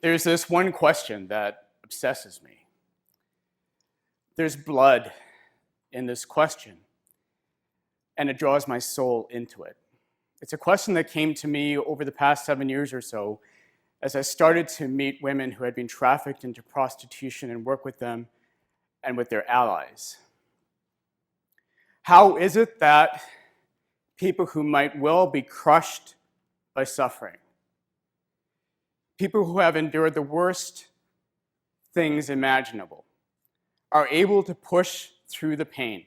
There's this one question that obsesses me. There's blood in this question, and it draws my soul into it. It's a question that came to me over the past 7 years or so as I started to meet women who had been trafficked into prostitution and work with them and with their allies. How is it that people who might well be crushed by suffering, people who have endured the worst things imaginable, are able to push through the pain,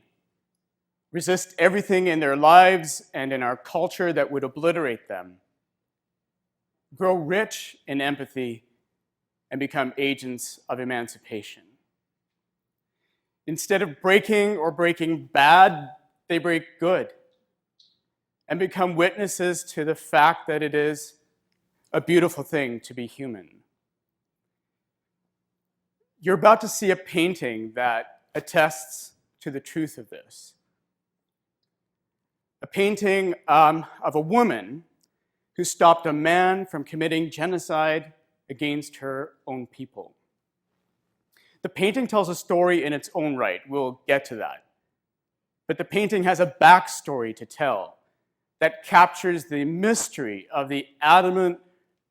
resist everything in their lives and in our culture that would obliterate them, grow rich in empathy, and become agents of emancipation? Instead of breaking or breaking bad, they break good and become witnesses to the fact that it is a beautiful thing to be human. You're about to see a painting that attests to the truth of this. A painting of a woman who stopped a man from committing genocide against her own people. The painting tells a story in its own right. We'll get to that. But the painting has a backstory to tell that captures the mystery of the adamant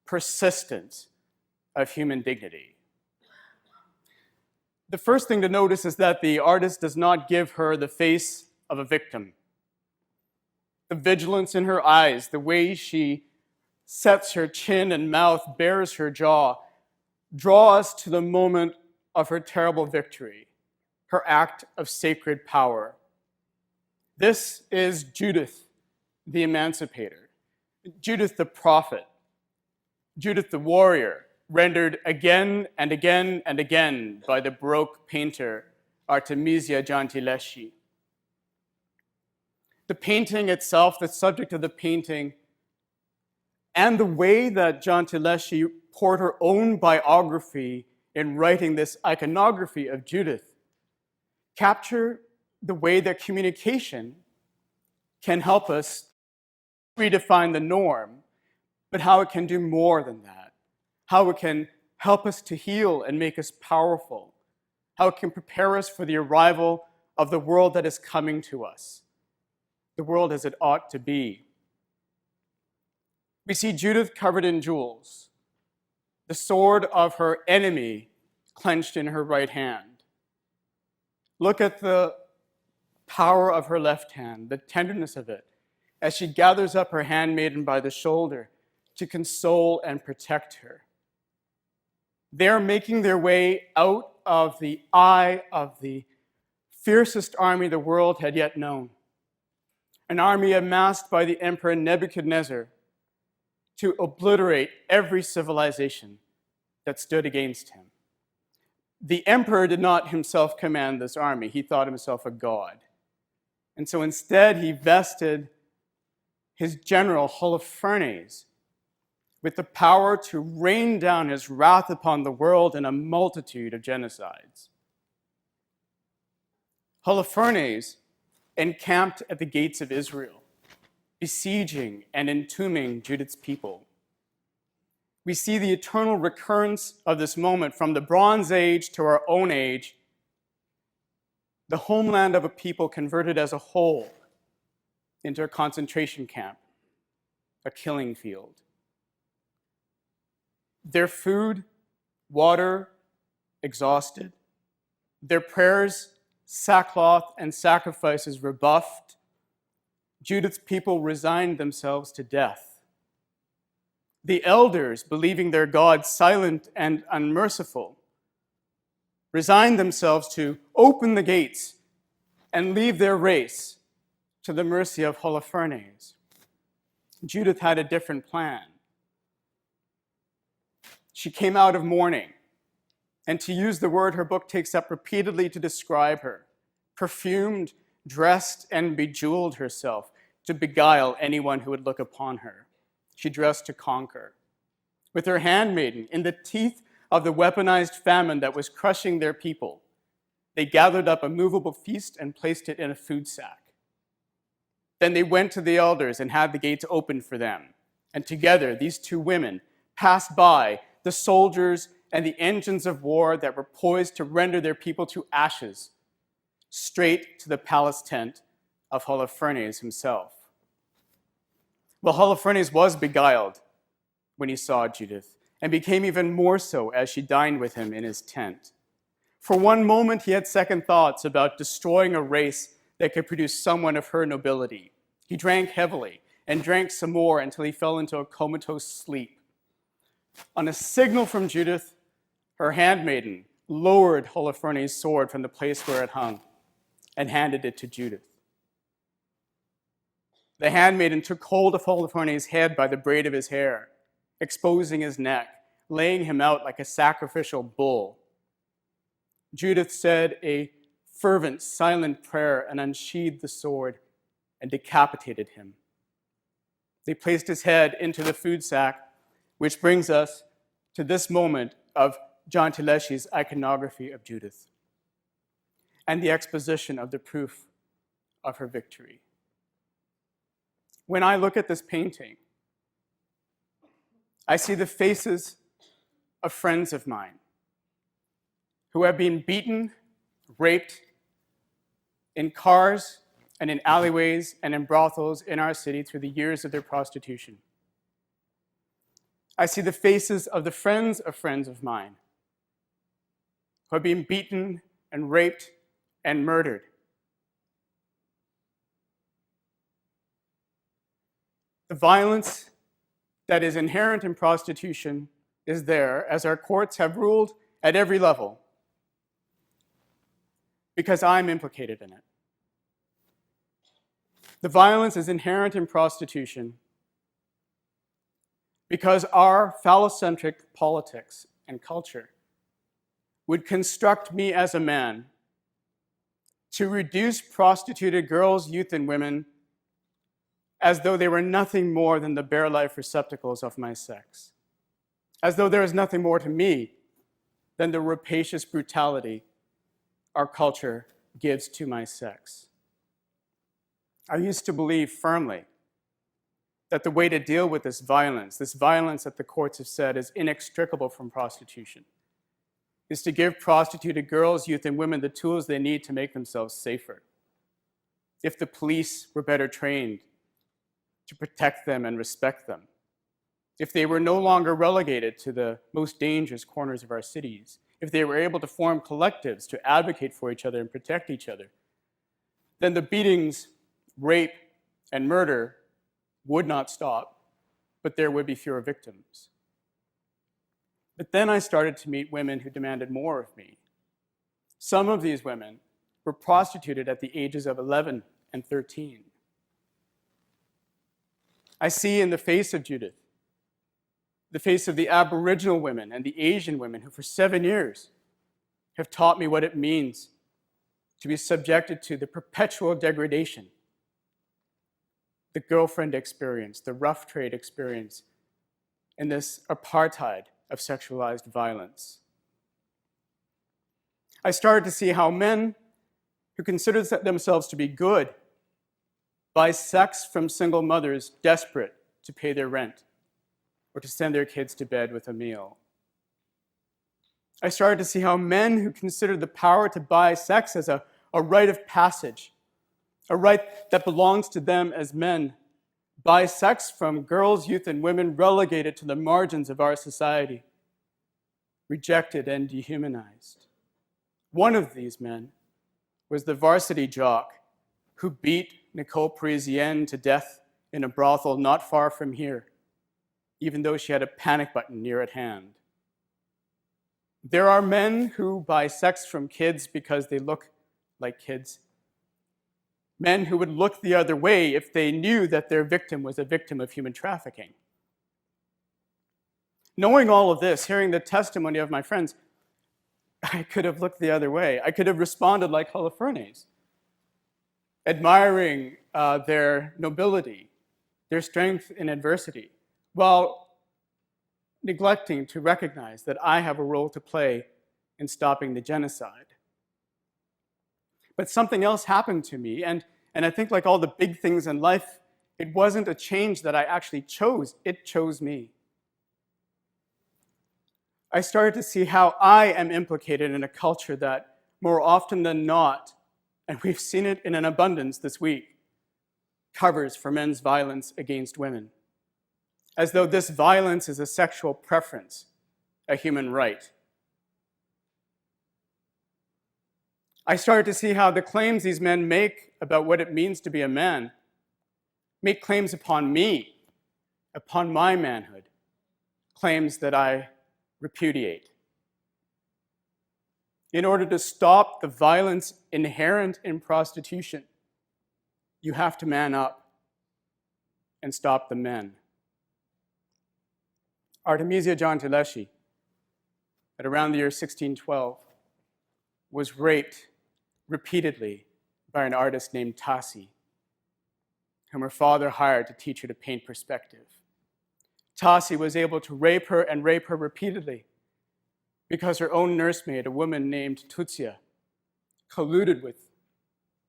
persistence of human dignity. The first thing to notice is that the artist does not give her the face of a victim. The vigilance in her eyes, the way she sets her chin and mouth, bares her jaw, draw us to the moment of her terrible victory, her act of sacred power. This is Judith the Emancipator, Judith the prophet, Judith the warrior, rendered again and again and again by the Baroque painter Artemisia Gentileschi. The painting itself, the subject of the painting, and the way that Gentileschi poured her own biography in writing this iconography of Judith, capture the way that communication can help us redefine the norm, but how it can do more than that, how it can help us to heal and make us powerful, how it can prepare us for the arrival of the world that is coming to us, the world as it ought to be. We see Judith covered in jewels, the sword of her enemy clenched in her right hand. Look at the power of her left hand, the tenderness of it, as she gathers up her handmaiden by the shoulder to console and protect her. They're making their way out of the eye of the fiercest army the world had yet known, an army amassed by the Emperor Nebuchadnezzar to obliterate every civilization that stood against him. The emperor did not himself command this army. He thought himself a god. And so instead, he vested his general Holofernes with the power to rain down his wrath upon the world in a multitude of genocides. Holofernes encamped at the gates of Israel, besieging and entombing Judith's people. We see the eternal recurrence of this moment from the Bronze Age to our own age, the homeland of a people converted as a whole into a concentration camp, a killing field. Their food, water, exhausted. Their prayers, sackcloth, and sacrifices rebuffed. Judith's people resigned themselves to death. The elders, believing their God silent and unmerciful, resigned themselves to open the gates and leave their race to the mercy of Holofernes. Judith had a different plan. She came out of mourning, and to use the word her book takes up repeatedly to describe her, perfumed, dressed, and bejeweled herself to beguile anyone who would look upon her. She dressed to conquer. With her handmaiden, in the teeth of the weaponized famine that was crushing their people, they gathered up a movable feast and placed it in a food sack. Then they went to the elders and had the gates opened for them. And together, these two women passed by the soldiers, and the engines of war that were poised to render their people to ashes, straight to the palace tent of Holofernes himself. Well, Holofernes was beguiled when he saw Judith, and became even more so as she dined with him in his tent. For one moment, he had second thoughts about destroying a race that could produce someone of her nobility. He drank heavily and drank some more until he fell into a comatose sleep. On a signal from Judith, her handmaiden lowered Holofernes' sword from the place where it hung and handed it to Judith. The handmaiden took hold of Holofernes' head by the braid of his hair, exposing his neck, laying him out like a sacrificial bull. Judith said a fervent, silent prayer and unsheathed the sword and decapitated him. They placed his head into the food sack, which brings us to this moment of John Tileshi's iconography of Judith and the exposition of the proof of her victory. When I look at this painting, I see the faces of friends of mine who have been beaten, raped in cars and in alleyways and in brothels in our city through the years of their prostitution. I see the faces of the friends of mine who have been beaten and raped and murdered. The violence that is inherent in prostitution is there, as our courts have ruled at every level, because I'm implicated in it. The violence is inherent in prostitution because our phallocentric politics and culture would construct me as a man to reduce prostituted girls, youth, and women as though they were nothing more than the bare life receptacles of my sex, as though there is nothing more to me than the rapacious brutality our culture gives to my sex. I used to believe firmly that the way to deal with this violence that the courts have said is inextricable from prostitution, is to give prostituted girls, youth, and women the tools they need to make themselves safer. If the police were better trained to protect them and respect them, if they were no longer relegated to the most dangerous corners of our cities, if they were able to form collectives to advocate for each other and protect each other, then the beatings, rape, and murder would not stop, but there would be fewer victims. But then I started to meet women who demanded more of me. Some of these women were prostituted at the ages of 11 and 13. I see in the face of Judith, the face of the Aboriginal women and the Asian women who for 7 years have taught me what it means to be subjected to the perpetual degradation, the girlfriend experience, the rough trade experience, and this apartheid of sexualized violence. I started to see how men who considered themselves to be good buy sex from single mothers desperate to pay their rent or to send their kids to bed with a meal. I started to see how men who considered the power to buy sex as a rite of passage, a right that belongs to them as men, buy sex from girls, youth, and women relegated to the margins of our society, rejected and dehumanized. One of these men was the varsity jock who beat Nicole Parisienne to death in a brothel not far from here, even though she had a panic button near at hand. There are men who buy sex from kids because they look like kids. Men who would look the other way if they knew that their victim was a victim of human trafficking. Knowing all of this, hearing the testimony of my friends, I could have looked the other way. I could have responded like Holofernes, admiring their nobility, their strength in adversity, while neglecting to recognize that I have a role to play in stopping the genocide. But something else happened to me, and I think like all the big things in life, it wasn't a change that I actually chose, it chose me. I started to see how I am implicated in a culture that, more often than not, and we've seen it in an abundance this week, covers for men's violence against women, as though this violence is a sexual preference, a human right. I started to see how the claims these men make about what it means to be a man make claims upon me, upon my manhood, claims that I repudiate. In order to stop the violence inherent in prostitution, you have to man up and stop the men. Artemisia Gentileschi, at around the year 1612, was raped repeatedly by an artist named Tassi, whom her father hired to teach her to paint perspective. Tassi was able to rape her and rape her repeatedly because her own nursemaid, a woman named Tutsia, colluded with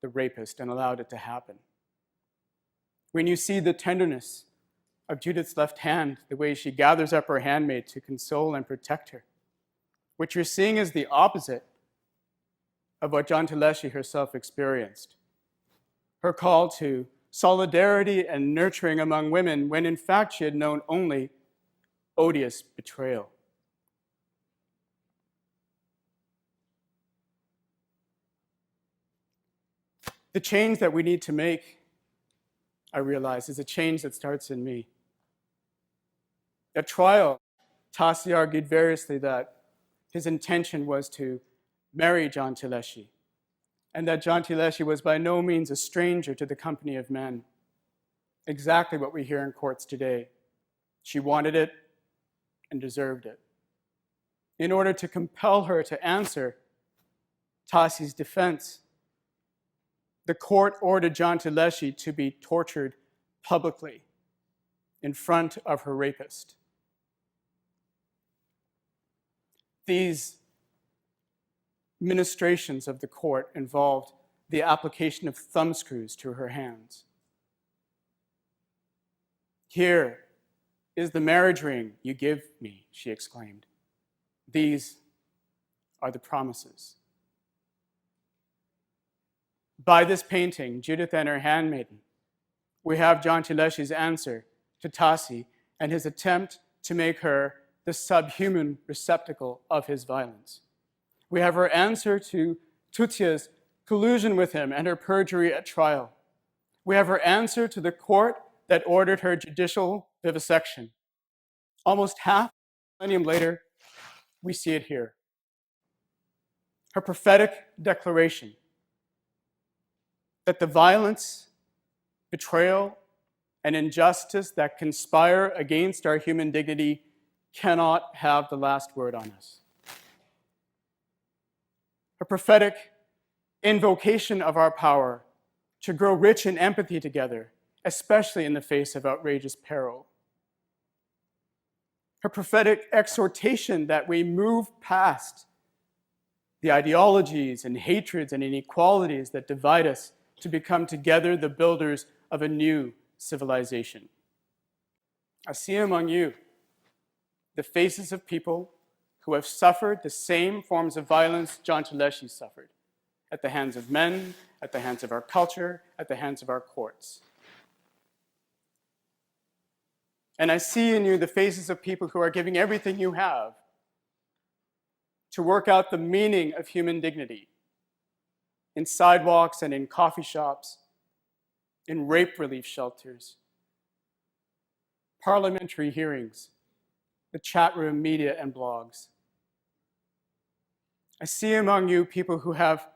the rapist and allowed it to happen. When you see the tenderness of Judith's left hand, the way she gathers up her handmaid to console and protect her, what you're seeing is the opposite of what Gentileschi herself experienced. Her call to solidarity and nurturing among women when in fact she had known only odious betrayal. The change that we need to make, I realize, is a change that starts in me. At trial, Tassi argued variously that his intention was to marry Gentileschi, and that Gentileschi was by no means a stranger to the company of men. Exactly what we hear in courts today. She wanted it and deserved it. In order to compel her to answer Tassi's defense, the court ordered Gentileschi to be tortured publicly in front of her rapist. These ministrations of the court involved the application of thumbscrews to her hands. "Here is the marriage ring you give me," she exclaimed. "These are the promises." By this painting, Judith and her handmaiden, we have Gentileschi's answer to Tassi and his attempt to make her the subhuman receptacle of his violence. We have her answer to Tutsia's collusion with him and her perjury at trial. We have her answer to the court that ordered her judicial vivisection. Almost half a millennium later, we see it here. Her prophetic declaration that the violence, betrayal, and injustice that conspire against our human dignity cannot have the last word on us. A prophetic invocation of our power to grow rich in empathy together, especially in the face of outrageous peril. Her prophetic exhortation that we move past the ideologies and hatreds and inequalities that divide us to become together the builders of a new civilization. I see among you the faces of people who have suffered the same forms of violence Gentileschi suffered, at the hands of men, at the hands of our culture, at the hands of our courts. And I see in you the faces of people who are giving everything you have to work out the meaning of human dignity in sidewalks and in coffee shops, in rape relief shelters, parliamentary hearings, the chat room media and blogs. I see among you people who have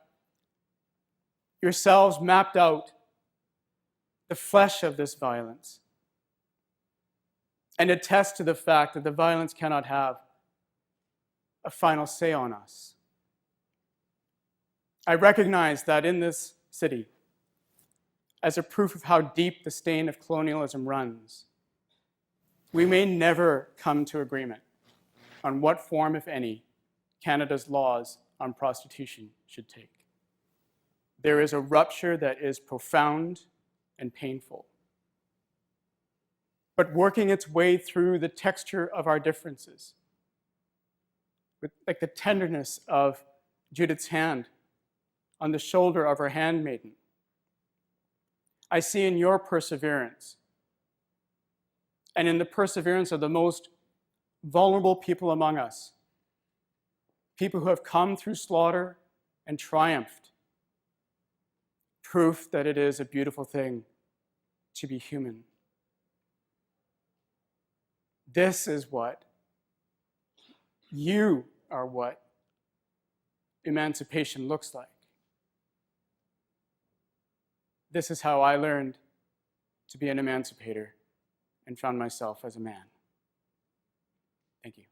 yourselves mapped out the flesh of this violence and attest to the fact that the violence cannot have a final say on us. I recognize that in this city, as a proof of how deep the stain of colonialism runs, we may never come to agreement on what form, if any, Canada's laws on prostitution should take. There is a rupture that is profound and painful. But working its way through the texture of our differences, with like the tenderness of Judith's hand on the shoulder of her handmaiden. I see in your perseverance and in the perseverance of the most vulnerable people among us, people who have come through slaughter and triumphed, proof that it is a beautiful thing to be human. This is what you are, what emancipation looks like. This is how I learned to be an emancipator and found myself as a man. Thank you.